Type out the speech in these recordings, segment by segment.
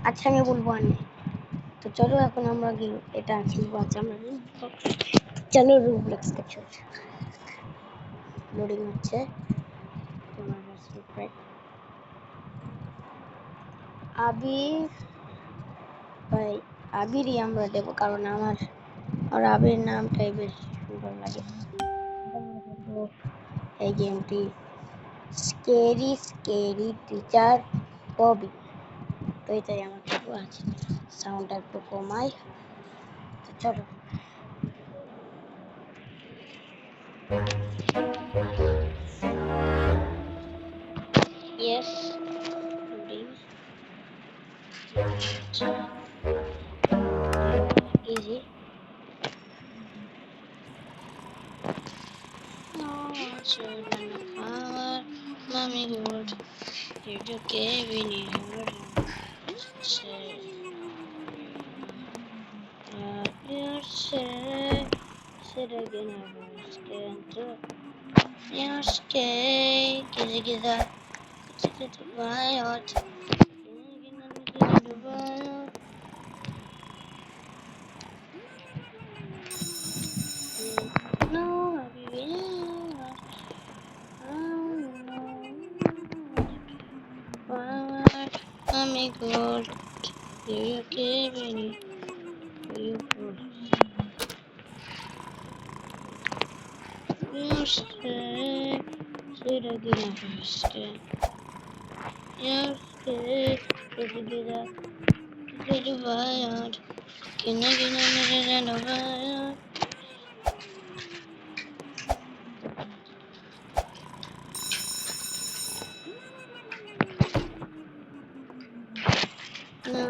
আচ্ছা আমি বলবো আনে। তো চলো এখন আমরা এটা খেলবো। আচ্ছা আমরা চলো রুবলক্স দেখো লোডিং হচ্ছে। আবির ভাই আবিরই আমরা দেবো, কারণ আমার আবির নামটাই বেশ সুন্দর লাগে। এই গেমটি স্কেরি টিচার ববি, তো এটাই আমার খেলবো। আছে সাউন্ডটা একটু কমাই। চলো yes loading easy mommy gold you do Kevin you say again I was scared you're scared get that get wild no mommy gold you Kevin you you say it again I was scared you're scared get that get wild can I get wild no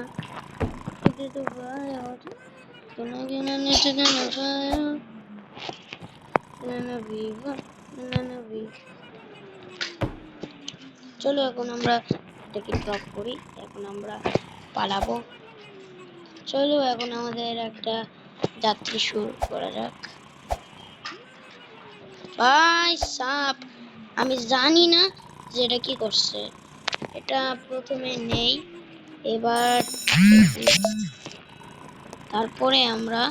get wild can I get wild চলো এখন আমরা এটাকে drop করি। এখন আমরা পালাবো। চলো এখন আমাদের একটা যাত্রা শুরু করা যাক। ভাই সাপ, আমি জানি না যে এটা কি করছে। এটা প্রথমে নেই, এবার তারপরে আমরা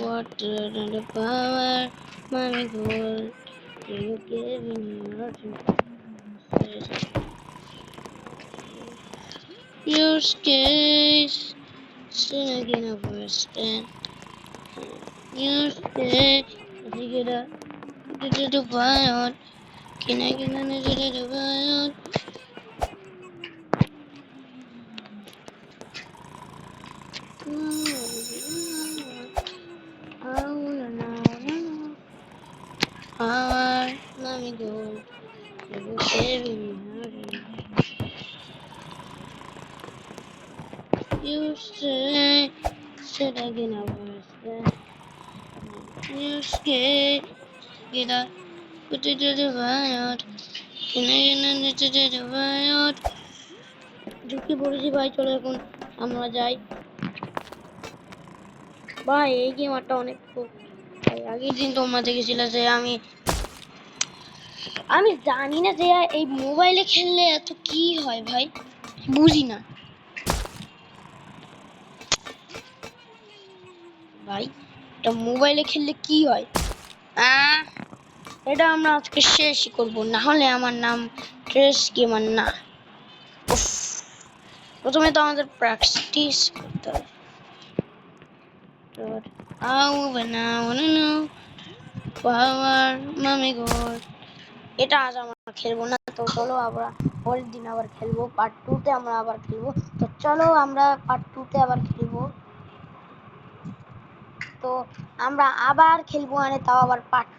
water and the power mommy gold you give me your case still again a stand your case get up to the fire can I get to the fire mommy gold you give me you say again a stand you scared get up to the fire can I get to the fire ঝুঁকি পড়েছি ভাই। চলো এখন আমরা যাই ভাই। এই গেমটা অনেক আগের দিন তোমরা দেখেছিলে যে আমি জানি না যে এই মোবাইলে খেললে এত কি হয় ভাই, বুঝি না ভাই। এটা মোবাইলে খেললে কি হয়, এটা আমরা আজকে শেষই করবো, না হলে আমার নাম ট্রেস গেমার না। প্রথমে তো আমাদের প্র্যাকটিস করতে হবে। এটা আজ আমরা খেলবো না, তো চলো আমরা পরের দিন আবার খেলবো। পার্ট 2 তে আমরা আবার খেলবো। তো চলো আমরা পার্ট 2 তে আবার খেলবো। তো আমরা আবার খেলবো, তাও আবার পার্ট